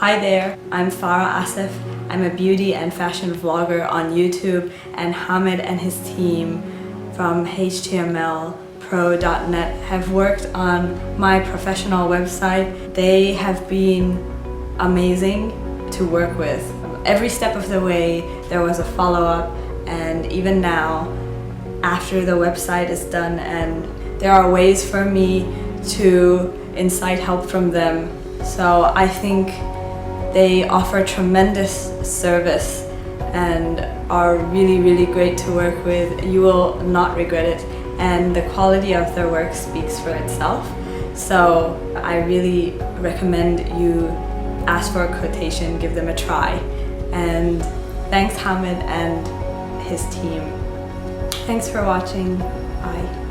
Hi there, I'm Farah Asif. I'm a beauty and fashion vlogger on YouTube, and Hamid and his team from htmlpro.net have worked on my professional website. They have been amazing to work with. Every step of the way there was a follow-up, and even now after the website is done and there are ways for me to incite help from them. So I think they offer tremendous service and are really great to work with. You will not regret it, and the quality of their work speaks for itself. So I really recommend you ask for a quotation, give them a try. And thanks Hamid and his team. Thanks for watching. Bye.